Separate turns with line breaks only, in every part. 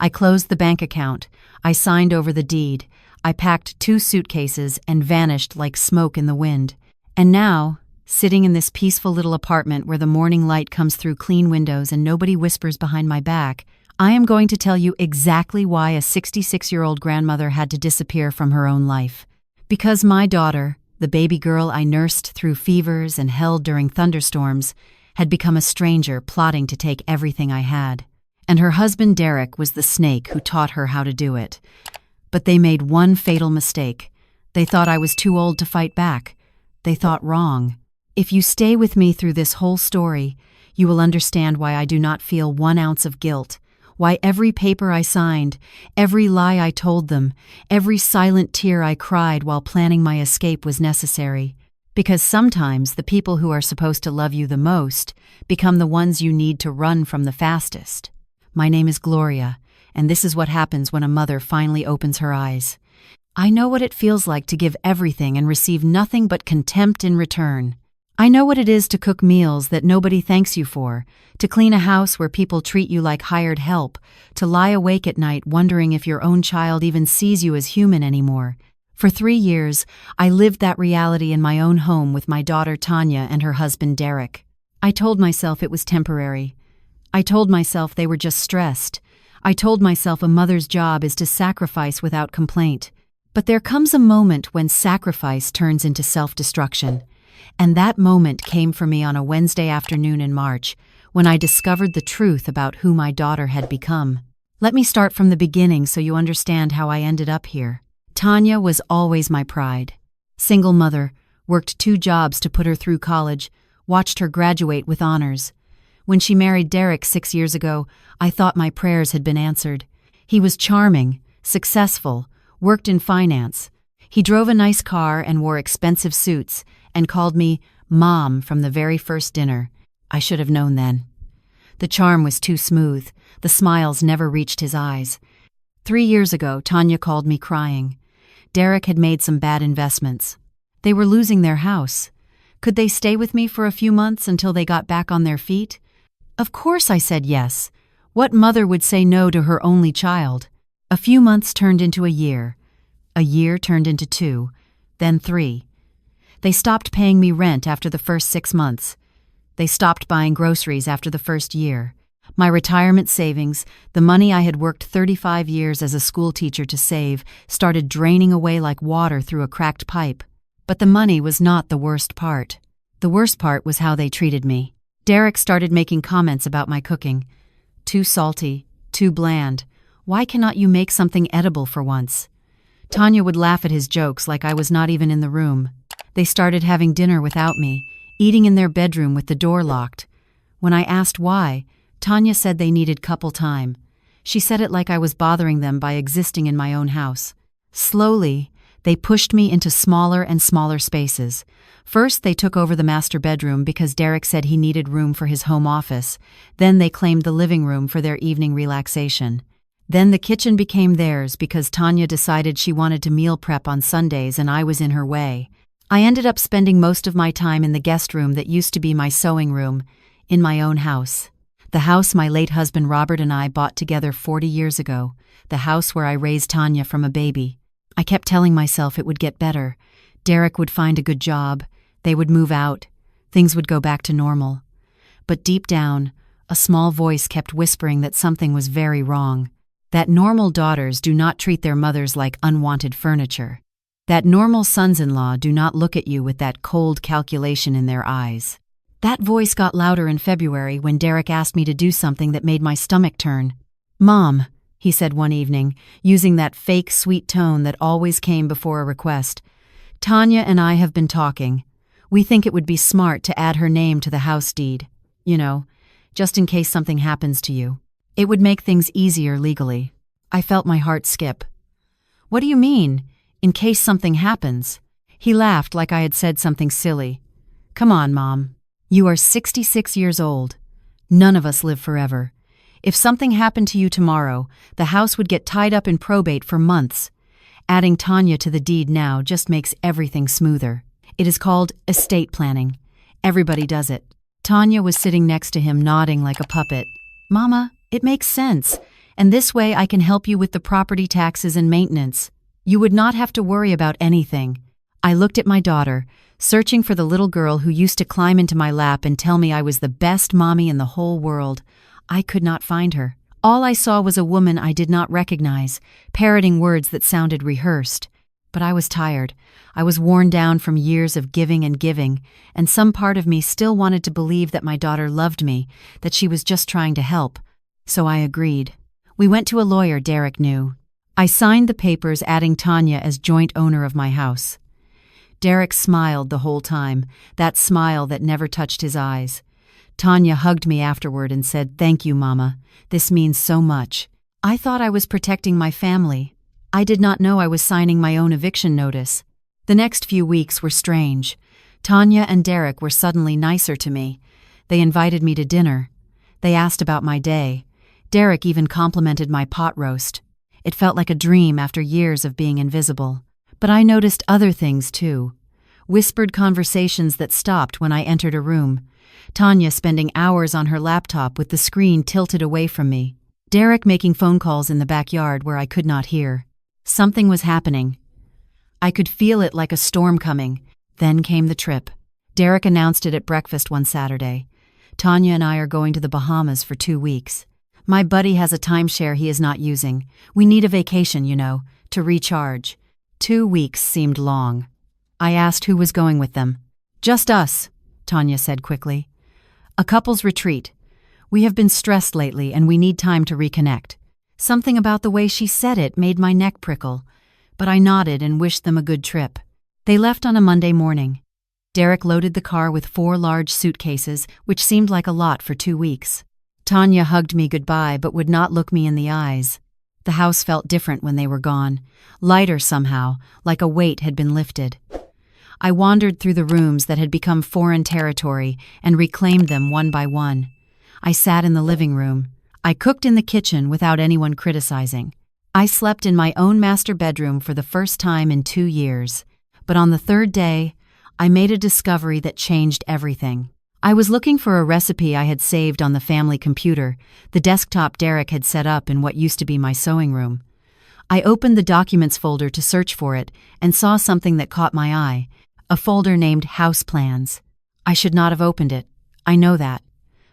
I closed the bank account. I signed over the deed. I packed 2 suitcases and vanished like smoke in the wind. And now, sitting in this peaceful little apartment where the morning light comes through clean windows and nobody whispers behind my back, I am going to tell you exactly why a 66-year-old grandmother had to disappear from her own life. Because my daughter, the baby girl I nursed through fevers and held during thunderstorms, had become a stranger plotting to take everything I had. And her husband Derek was the snake who taught her how to do it. But they made one fatal mistake. They thought I was too old to fight back. They thought wrong. If you stay with me through this whole story, you will understand why I do not feel 1 ounce of guilt. Why every paper I signed, every lie I told them, every silent tear I cried while planning my escape was necessary. Because sometimes the people who are supposed to love you the most become the ones you need to run from the fastest. My name is Gloria, and this is what happens when a mother finally opens her eyes. I know what it feels like to give everything and receive nothing but contempt in return. I know what it is to cook meals that nobody thanks you for, to clean a house where people treat you like hired help, to lie awake at night wondering if your own child even sees you as human anymore. For 3 years, I lived that reality in my own home with my daughter Tanya and her husband Derek. I told myself it was temporary. I told myself they were just stressed. I told myself a mother's job is to sacrifice without complaint. But there comes a moment when sacrifice turns into self-destruction. And that moment came for me on a Wednesday afternoon in March, when I discovered the truth about who my daughter had become. Let me start from the beginning so you understand how I ended up here. Tanya was always my pride. Single mother, worked 2 jobs to put her through college, watched her graduate with honors. When she married Derek 6 years ago, I thought my prayers had been answered. He was charming, successful, worked in finance. He drove a nice car and wore expensive suits, and called me Mom from the very first dinner. I should have known then. The charm was too smooth. The smiles never reached his eyes. 3 years ago, Tanya called me crying. Derek had made some bad investments. They were losing their house. Could they stay with me for a few months until they got back on their feet? Of course I said yes. What mother would say no to her only child? A few months turned into a year. A year turned into 2, then 3. They stopped paying me rent after the first 6 months. They stopped buying groceries after the first year. My retirement savings, the money I had worked 35 years as a school teacher to save, started draining away like water through a cracked pipe. But the money was not the worst part. The worst part was how they treated me. Derek started making comments about my cooking. Too salty, too bland. Why cannot you make something edible for once? Tanya would laugh at his jokes like I was not even in the room. They started having dinner without me, eating in their bedroom with the door locked. When I asked why, Tanya said they needed couple time. She said it like I was bothering them by existing in my own house. Slowly, they pushed me into smaller and smaller spaces. First, they took over the master bedroom because Derek said he needed room for his home office. Then they claimed the living room for their evening relaxation. Then the kitchen became theirs because Tanya decided she wanted to meal prep on Sundays and I was in her way. I ended up spending most of my time in the guest room that used to be my sewing room, in my own house. The house my late husband Robert and I bought together 40 years ago, the house where I raised Tanya from a baby. I kept telling myself it would get better. Derek would find a good job, they would move out, things would go back to normal. But deep down, a small voice kept whispering that something was very wrong. That normal daughters do not treat their mothers like unwanted furniture. That normal sons-in-law do not look at you with that cold calculation in their eyes. That voice got louder in February when Derek asked me to do something that made my stomach turn. "Mom," he said one evening, using that fake sweet tone that always came before a request. "Tanya and I have been talking. We think it would be smart to add her name to the house deed. You know, just in case something happens to you. It would make things easier legally." I felt my heart skip. "What do you mean, in case something happens?" He laughed like I had said something silly. "Come on, Mom. You are 66 years old. None of us live forever. If something happened to you tomorrow, the house would get tied up in probate for months. Adding Tanya to the deed now just makes everything smoother. It is called estate planning. Everybody does it." Tanya was sitting next to him nodding like a puppet. "Mama, it makes sense. and this way I can help you with the property taxes and maintenance. You would not have to worry about anything." I looked at my daughter, searching for the little girl who used to climb into my lap and tell me I was the best mommy in the whole world. I could not find her. All I saw was a woman I did not recognize, parroting words that sounded rehearsed. But I was tired. I was worn down from years of giving, and some part of me still wanted to believe that my daughter loved me, that she was just trying to help. So I agreed. We went to a lawyer Derek knew. I signed the papers adding Tanya as joint owner of my house. Derek smiled the whole time, that smile that never touched his eyes. Tanya hugged me afterward and said, "Thank you, Mama. This means so much." I thought I was protecting my family. I did not know I was signing my own eviction notice. The next few weeks were strange. Tanya and Derek were suddenly nicer to me. They invited me to dinner. They asked about my day. Derek even complimented my pot roast. It felt like a dream after years of being invisible. But I noticed other things too. Whispered conversations that stopped when I entered a room. Tanya spending hours on her laptop with the screen tilted away from me. Derek making phone calls in the backyard where I could not hear. Something was happening. I could feel it like a storm coming. Then came the trip. Derek announced it at breakfast one Saturday. "Tanya and I are going to the Bahamas for 2 weeks. My buddy has a timeshare he is not using. We need a vacation, to recharge." 2 weeks seemed long. I asked who was going with them. "Just us," Tanya said quickly. "A couple's retreat. We have been stressed lately and we need time to reconnect." Something about the way she said it made my neck prickle, but I nodded and wished them a good trip. They left on a Monday morning. Derek loaded the car with 4 large suitcases, which seemed like a lot for 2 weeks. Tanya hugged me goodbye but would not look me in the eyes. The house felt different when they were gone, lighter somehow, like a weight had been lifted. I wandered through the rooms that had become foreign territory and reclaimed them one by one. I sat in the living room. I cooked in the kitchen without anyone criticizing. I slept in my own master bedroom for the first time in 2 years. But on the 3rd day, I made a discovery that changed everything. I was looking for a recipe I had saved on the family computer, the desktop Derek had set up in what used to be my sewing room. I opened the Documents folder to search for it and saw something that caught my eye, a folder named House Plans. I should not have opened it, I know that.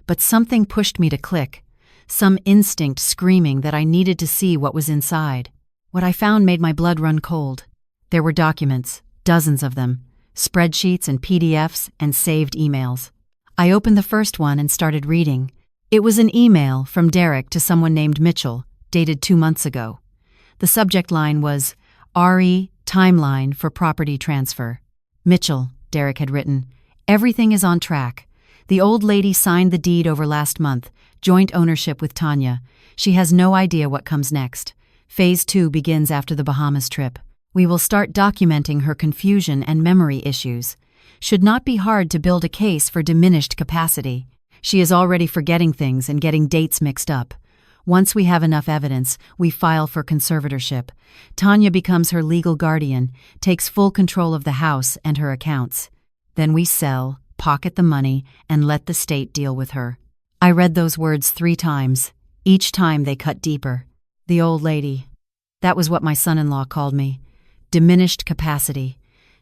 But something pushed me to click, some instinct screaming that I needed to see what was inside. What I found made my blood run cold. There were documents, dozens of them, spreadsheets and PDFs and saved emails. I opened the first one and started reading. It was an email from Derek to someone named Mitchell, dated 2 months ago. The subject line was, "RE Timeline for Property Transfer." "Mitchell," Derek had written, "everything is on track. The old lady signed the deed over last month, joint ownership with Tanya. She has no idea what comes next. Phase 2 begins after the Bahamas trip. We will start documenting her confusion and memory issues. Should not be hard to build a case for diminished capacity. She is already forgetting things and getting dates mixed up. Once we have enough evidence, we file for conservatorship. Tanya becomes her legal guardian, takes full control of the house and her accounts. Then we sell, pocket the money, and let the state deal with her." I read those words 3 times. Each time they cut deeper. The old lady. That was what my son-in-law called me. Diminished capacity.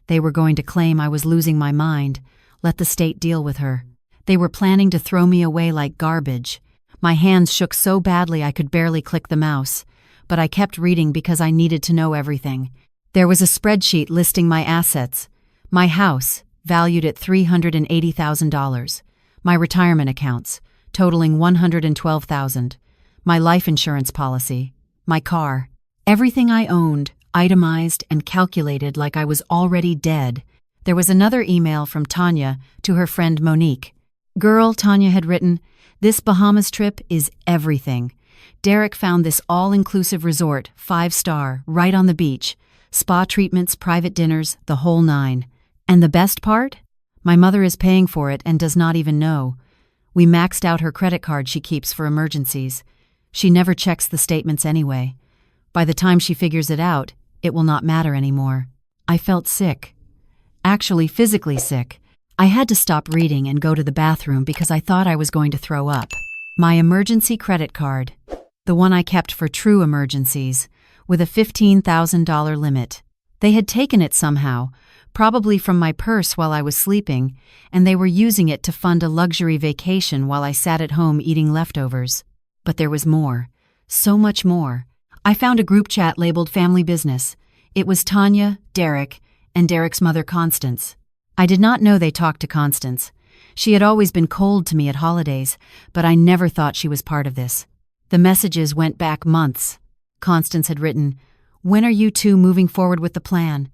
They were going to claim I was losing my mind, let the state deal with her. They were planning to throw me away like garbage. My hands shook so badly I could barely click the mouse, but I kept reading because I needed to know everything. There was a spreadsheet listing my assets. My house, valued at $380,000. My retirement accounts, totaling $112,000. My life insurance policy. My car. Everything I owned, itemized and calculated like I was already dead. There was another email from Tanya to her friend Monique. "Girl," Tanya had written, "this Bahamas trip is everything. Derek found this all-inclusive resort, 5-star, right on the beach. Spa treatments, private dinners, the whole 9. And the best part? My mother is paying for it and does not even know. We maxed out her credit card she keeps for emergencies. She never checks the statements anyway. By the time she figures it out, it will not matter anymore." I felt sick. Actually, physically sick. I had to stop reading and go to the bathroom because I thought I was going to throw up. My emergency credit card. the one I kept for true emergencies, with a $15,000 limit. They had taken it somehow, probably from my purse while I was sleeping, and they were using it to fund a luxury vacation while I sat at home eating leftovers. But there was more. So much more. I found a group chat labeled Family Business. It was Tanya, Derek, and Derek's mother Constance. I did not know they talked to Constance. She had always been cold to me at holidays, but I never thought she was part of this. The messages went back months. Constance had written, "When are you two moving forward with the plan?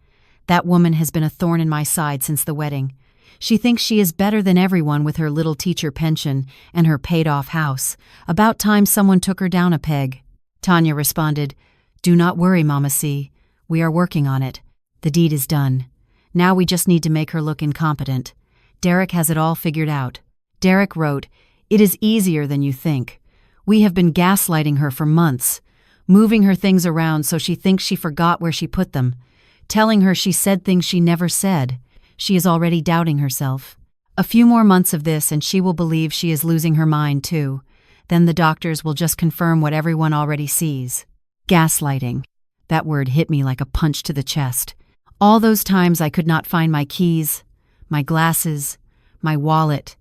That woman has been a thorn in my side since the wedding. She thinks she is better than everyone with her little teacher pension and her paid-off house. About time someone took her down a peg." Tanya responded, "Do not worry, Mama C. We are working on it. The deed is done. Now we just need to make her look incompetent. Derek has it all figured out." Derek wrote, "It is easier than you think. We have been gaslighting her for months, moving her things around so she thinks she forgot where she put them, telling her she said things she never said. She is already doubting herself. A few more months of this and she will believe she is losing her mind too. Then the doctors will just confirm what everyone already sees." Gaslighting. That word hit me like a punch to the chest. All those times I could not find my keys, my glasses, my wallet.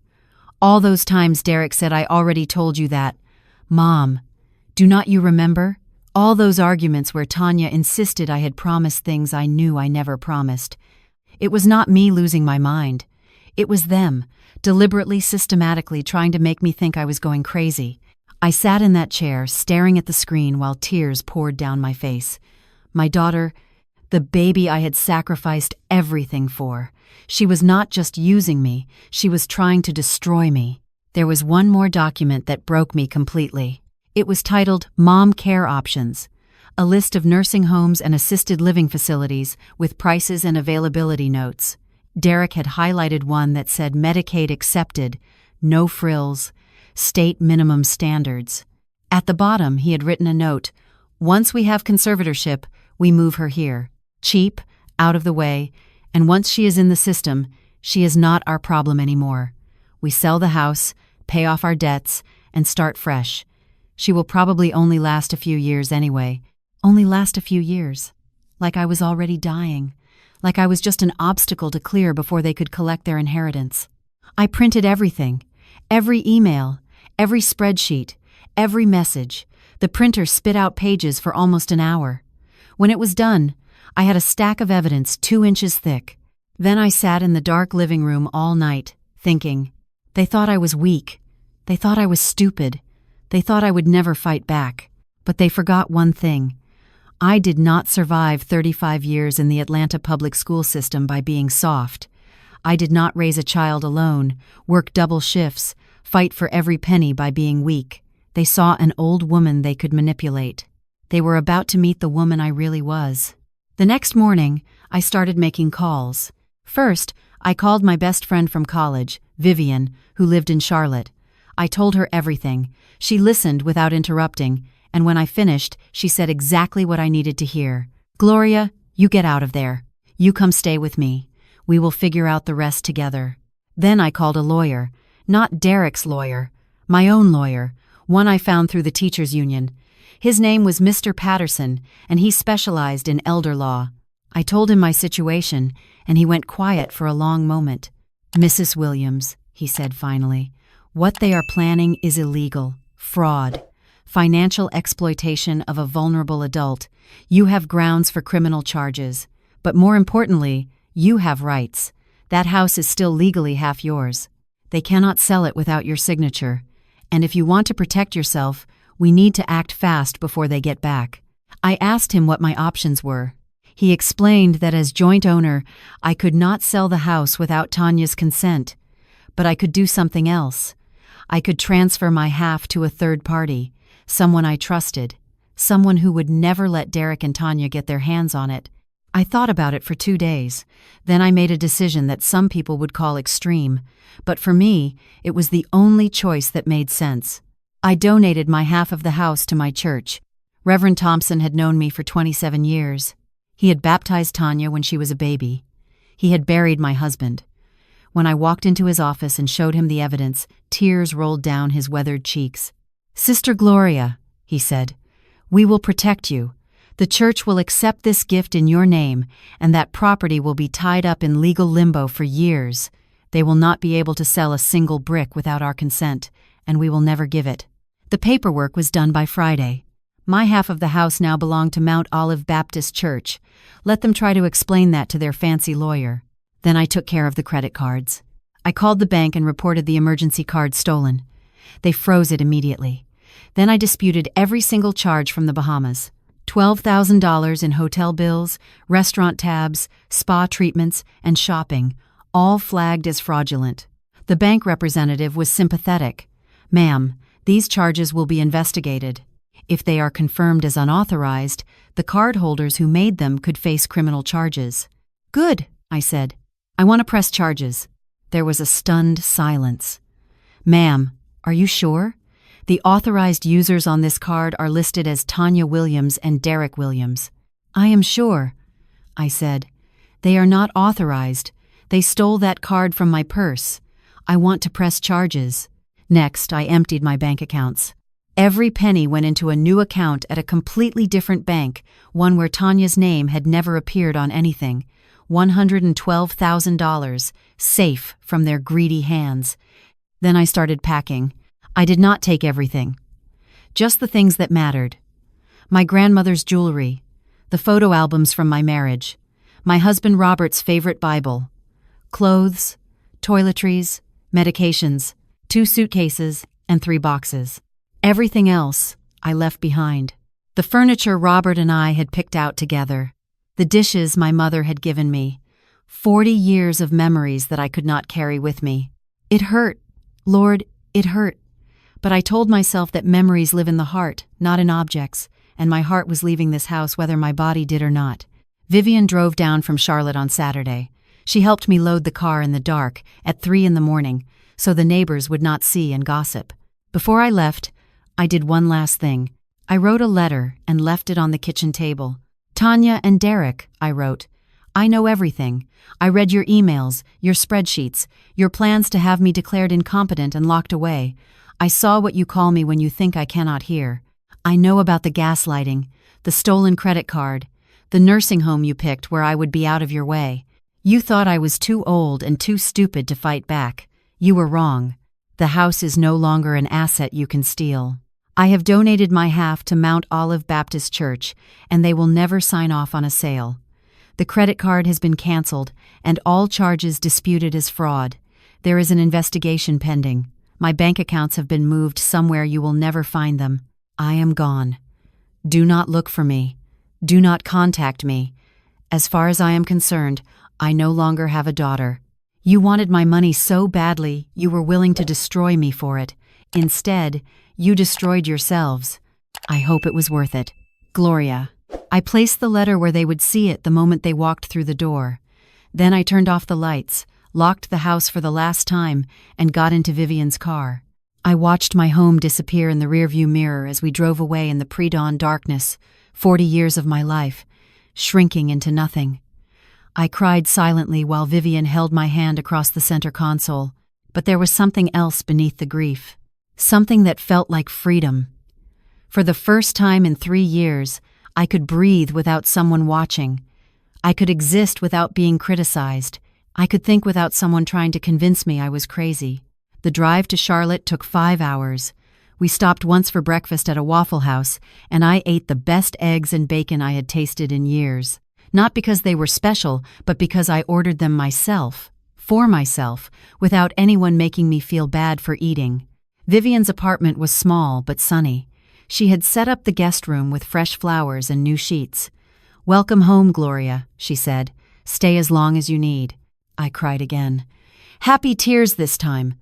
All those times Derek said, "I already told you that. Mom, do not you remember?" All those arguments where Tanya insisted I had promised things I knew I never promised. It was not me losing my mind. It was them, deliberately, systematically trying to make me think I was going crazy. I sat in that chair, staring at the screen while tears poured down my face. My daughter, the baby I had sacrificed everything for. She was not just using me, she was trying to destroy me. There was one more document that broke me completely. It was titled Mom Care Options, a list of nursing homes and assisted living facilities with prices and availability notes. Derek had highlighted one that said Medicaid accepted, no frills, state minimum standards. At the bottom, he had written a note, "Once we have conservatorship, we move her here. Cheap, out of the way, and once she is in the system, she is not our problem anymore. We sell the house, pay off our debts, and start fresh. She will probably only last a few years anyway. Only last a few years. Like I was already dying. Like I was just an obstacle to clear before they could collect their inheritance. I printed everything. Every email. Every spreadsheet. Every message. The printer spit out pages for almost an hour. When it was done, I had a stack of evidence 2 inches thick. Then I sat in the dark living room all night, thinking, they thought I was weak. They thought I was stupid. They thought I would never fight back. But they forgot one thing. I did not survive 35 years in the Atlanta public school system by being soft. I did not raise a child alone, work double shifts, fight for every penny by being weak. They saw an old woman they could manipulate. They were about to meet the woman I really was. The next morning, I started making calls. First, I called my best friend from college, Vivian, who lived in Charlotte. I told her everything. She listened without interrupting, and when I finished, she said exactly what I needed to hear. "Gloria, you get out of there. You come stay with me. We will figure out the rest together." Then I called a lawyer. Not Derek's lawyer. My own lawyer. One I found through the teachers' union. His name was Mr. Patterson, and he specialized in elder law. I told him my situation, and he went quiet for a long moment. "Mrs. Williams," he said finally, "what they are planning is illegal. Fraud. Financial exploitation of a vulnerable adult. You have grounds for criminal charges. But more importantly, you have rights. That house is still legally half yours. They cannot sell it without your signature. And if you want to protect yourself, we need to act fast before they get back." I asked him what my options were. He explained that as joint owner, I could not sell the house without Tanya's consent. But I could do something else. I could transfer my half to a third party, someone I trusted, someone who would never let Derek and Tanya get their hands on it. I thought about it for 2 days. Then I made a decision that some people would call extreme, but for me, it was the only choice that made sense. I donated my half of the house to my church. Reverend Thompson had known me for 27 years. He had baptized Tanya when she was a baby. He had buried my husband. When I walked into his office and showed him the evidence, tears rolled down his weathered cheeks. "Sister Gloria," he said. "We will protect you. The church will accept this gift in your name, and that property will be tied up in legal limbo for years. They will not be able to sell a single brick without our consent, and we will never give it." The paperwork was done by Friday. My half of the house now belonged to Mount Olive Baptist Church. Let them try to explain that to their fancy lawyer. Then I took care of the credit cards. I called the bank and reported the emergency card stolen. They froze it immediately. Then I disputed every single charge from the Bahamas. $12,000 in hotel bills, restaurant tabs, spa treatments, and shopping, all flagged as fraudulent. The bank representative was sympathetic. "Ma'am, these charges will be investigated. If they are confirmed as unauthorized, the cardholders who made them could face criminal charges." "Good," I said. "I want to press charges." There was a stunned silence. "Ma'am, are you sure? The authorized users on this card are listed as Tanya Williams and Derek Williams." "I am sure," I said. "They are not authorized. They stole that card from my purse. I want to press charges." Next, I emptied my bank accounts. Every penny went into a new account at a completely different bank, one where Tanya's name had never appeared on anything. $112,000, safe from their greedy hands. Then I started packing. I did not take everything. Just the things that mattered. My grandmother's jewelry, the photo albums from my marriage, my husband Robert's favorite Bible, clothes, toiletries, medications, 2 suitcases, and 3 boxes. Everything else I left behind. The furniture Robert and I had picked out together. The dishes my mother had given me. 40 years of memories that I could not carry with me. It hurt. Lord, it hurt. But I told myself that memories live in the heart, not in objects, and my heart was leaving this house whether my body did or not. Vivian drove down from Charlotte on Saturday. She helped me load the car in the dark at 3 in the morning, so the neighbors would not see and gossip. Before I left, I did one last thing. I wrote a letter and left it on the kitchen table. "Tanya and Derek," I wrote. "I know everything. I read your emails, your spreadsheets, your plans to have me declared incompetent and locked away. I saw what you call me when you think I cannot hear. I know about the gaslighting, the stolen credit card, the nursing home you picked where I would be out of your way. You thought I was too old and too stupid to fight back. You were wrong. The house is no longer an asset you can steal. I have donated my half to Mount Olive Baptist Church, and they will never sign off on a sale. The credit card has been canceled, and all charges disputed as fraud. There is an investigation pending. My bank accounts have been moved somewhere you will never find them. I am gone. Do not look for me. Do not contact me. As far as I am concerned, I no longer have a daughter. You wanted my money so badly, you were willing to destroy me for it. Instead, you destroyed yourselves. I hope it was worth it. Gloria. I placed the letter where they would see it the moment they walked through the door. Then I turned off the lights, locked the house for the last time, and got into Vivian's car. I watched my home disappear in the rearview mirror as we drove away in the pre-dawn darkness, 40 years of my life, shrinking into nothing. I cried silently while Vivian held my hand across the center console, but there was something else beneath the grief. Something that felt like freedom. For the first time in 3 years, I could breathe without someone watching. I could exist without being criticized. I could think without someone trying to convince me I was crazy. The drive to Charlotte took 5 hours. We stopped once for breakfast at a Waffle House, and I ate the best eggs and bacon I had tasted in years. Not because they were special, but because I ordered them myself, for myself, without anyone making me feel bad for eating. Vivian's apartment was small but sunny. She had set up the guest room with fresh flowers and new sheets. "Welcome home, Gloria," she said. "Stay as long as you need." I cried again. Happy tears this time,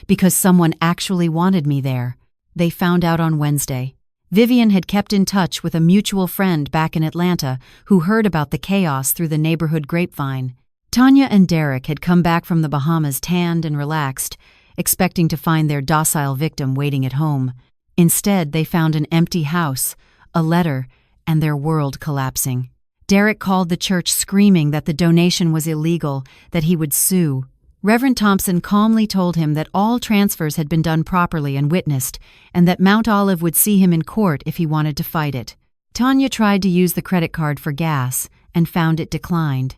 because someone actually wanted me there. They found out on Wednesday. Vivian had kept in touch with a mutual friend back in Atlanta who heard about the chaos through the neighborhood grapevine. Tanya and Derek had come back from the Bahamas tanned and relaxed, expecting to find their docile victim waiting at home. Instead, they found an empty house, a letter, and their world collapsing. Derek called the church screaming that the donation was illegal, that he would sue. Reverend Thompson calmly told him that all transfers had been done properly and witnessed, and that Mount Olive would see him in court if he wanted to fight it. Tanya tried to use the credit card for gas and found it declined.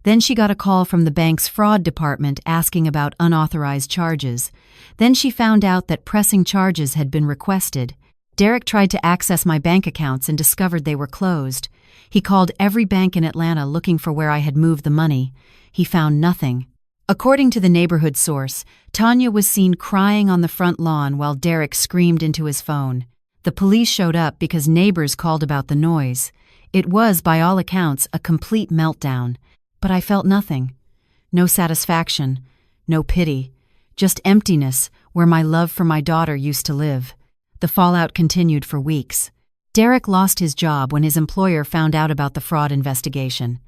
Then she got a call from the bank's fraud department asking about unauthorized charges. Then she found out that pressing charges had been requested. Derek tried to access my bank accounts and discovered they were closed. He called every bank in Atlanta looking for where I had moved the money. He found nothing. According to the neighborhood source, Tanya was seen crying on the front lawn while Derek screamed into his phone. The police showed up because neighbors called about the noise. It was, by all accounts, a complete meltdown. But I felt nothing. No satisfaction, no pity, just emptiness where my love for my daughter used to live. The fallout continued for weeks. Derek lost his job when his employer found out about the fraud investigation.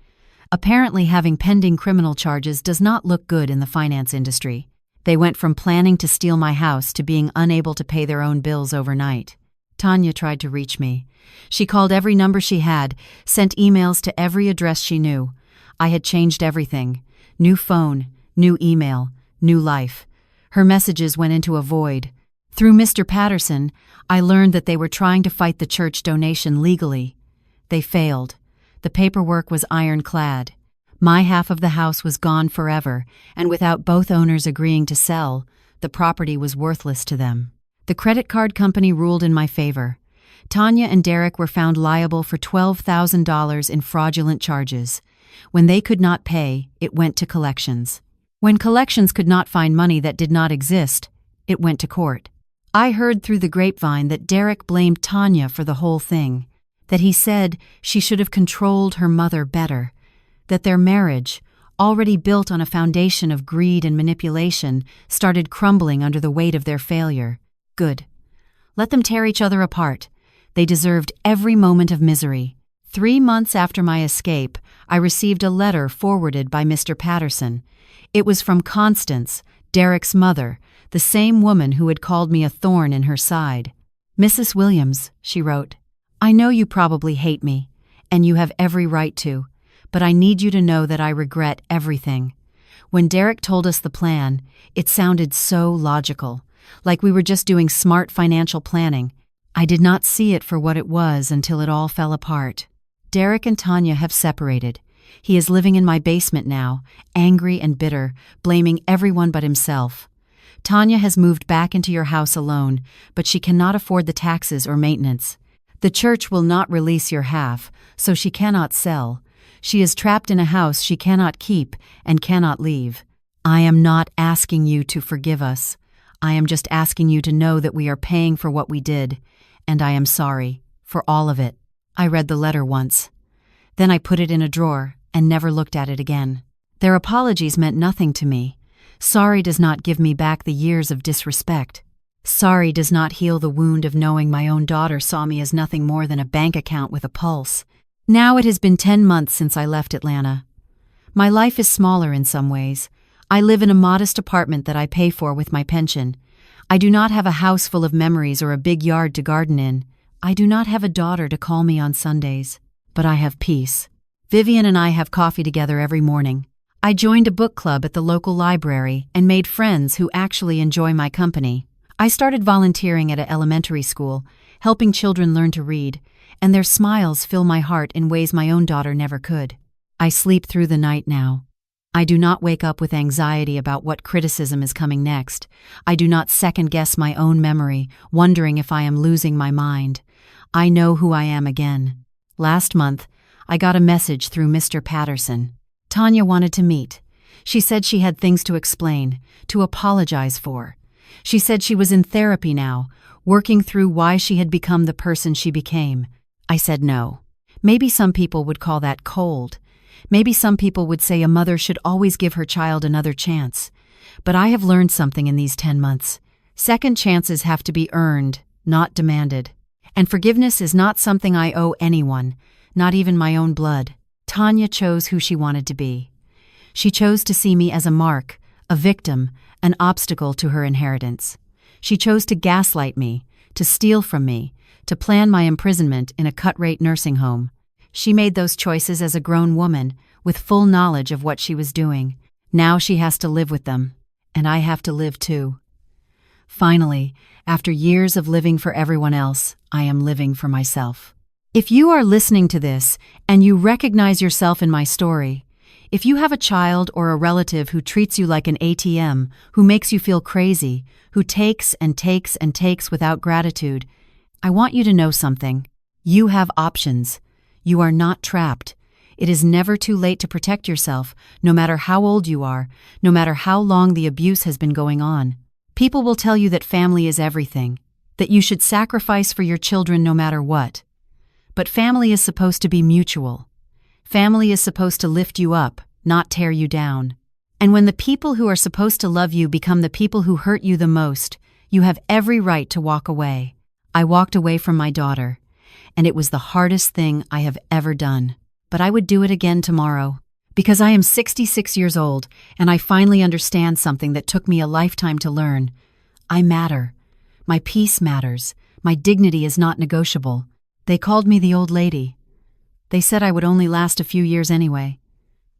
Apparently, having pending criminal charges does not look good in the finance industry. They went from planning to steal my house to being unable to pay their own bills overnight. Tanya tried to reach me. She called every number she had, sent emails to every address she knew. I had changed everything. New phone, new email, new life. Her messages went into a void. Through Mr. Patterson, I learned that they were trying to fight the church donation legally. They failed. The paperwork was ironclad. My half of the house was gone forever, and without both owners agreeing to sell, the property was worthless to them. The credit card company ruled in my favor. Tanya and Derek were found liable for $12,000 in fraudulent charges. When they could not pay, it went to collections. When collections could not find money that did not exist, it went to court. I heard through the grapevine that Derek blamed Tanya for the whole thing, that he said she should have controlled her mother better, that their marriage, already built on a foundation of greed and manipulation, started crumbling under the weight of their failure. Good. Let them tear each other apart. They deserved every moment of misery. 3 months after my escape, I received a letter forwarded by Mr. Patterson. It was from Constance, Derek's mother, the same woman who had called me a thorn in her side. "Mrs. Williams," she wrote, "I know you probably hate me, and you have every right to, but I need you to know that I regret everything. When Derek told us the plan, it sounded so logical, like we were just doing smart financial planning. I did not see it for what it was until it all fell apart. Derek and Tanya have separated. He is living in my basement now, angry and bitter, blaming everyone but himself. Tanya has moved back into your house alone, but she cannot afford the taxes or maintenance. The church will not release your half, so she cannot sell. She is trapped in a house she cannot keep and cannot leave. I am not asking you to forgive us. I am just asking you to know that we are paying for what we did, and I am sorry for all of it." I read the letter once. Then I put it in a drawer and never looked at it again. Their apologies meant nothing to me. Sorry does not give me back the years of disrespect. Sorry does not heal the wound of knowing my own daughter saw me as nothing more than a bank account with a pulse. Now it has been 10 months since I left Atlanta. My life is smaller in some ways. I live in a modest apartment that I pay for with my pension. I do not have a house full of memories or a big yard to garden in. I do not have a daughter to call me on Sundays, but I have peace. Vivian and I have coffee together every morning. I joined a book club at the local library and made friends who actually enjoy my company. I started volunteering at an elementary school, helping children learn to read, and their smiles fill my heart in ways my own daughter never could. I sleep through the night now. I do not wake up with anxiety about what criticism is coming next. I do not second-guess my own memory, wondering if I am losing my mind. I know who I am again. Last month, I got a message through Mr. Patterson. Tanya wanted to meet. She said she had things to explain, to apologize for. She said she was in therapy now, working through why she had become the person she became. I said no. Maybe some people would call that cold. Maybe some people would say a mother should always give her child another chance. But I have learned something in these 10 months. Second chances have to be earned, not demanded. And forgiveness is not something I owe anyone, not even my own blood. Tanya chose who she wanted to be. She chose to see me as a mark, a victim, an obstacle to her inheritance. She chose to gaslight me, to steal from me, to plan my imprisonment in a cut-rate nursing home. She made those choices as a grown woman, with full knowledge of what she was doing. Now she has to live with them, and I have to live too. Finally, after years of living for everyone else, I am living for myself. If you are listening to this and you recognize yourself in my story, if you have a child or a relative who treats you like an ATM, who makes you feel crazy, who takes and takes and takes without gratitude, I want you to know something. You have options. You are not trapped. It is never too late to protect yourself, no matter how old you are, no matter how long the abuse has been going on. People will tell you that family is everything, that you should sacrifice for your children no matter what. But family is supposed to be mutual. Family is supposed to lift you up, not tear you down. And when the people who are supposed to love you become the people who hurt you the most, you have every right to walk away. I walked away from my daughter, and it was the hardest thing I have ever done. But I would do it again tomorrow, because I am 66 years old, and I finally understand something that took me a lifetime to learn. I matter. My peace matters. My dignity is not negotiable. They called me the old lady. They said I would only last a few years anyway.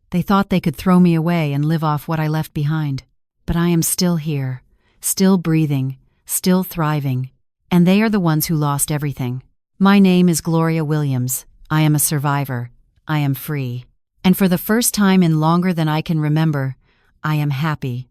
They thought they could throw me away and live off what I left behind. But I am still here, still breathing, still thriving. And they are the ones who lost everything. My name is Gloria Williams. I am a survivor. I am free. And for the first time in longer than I can remember, I am happy.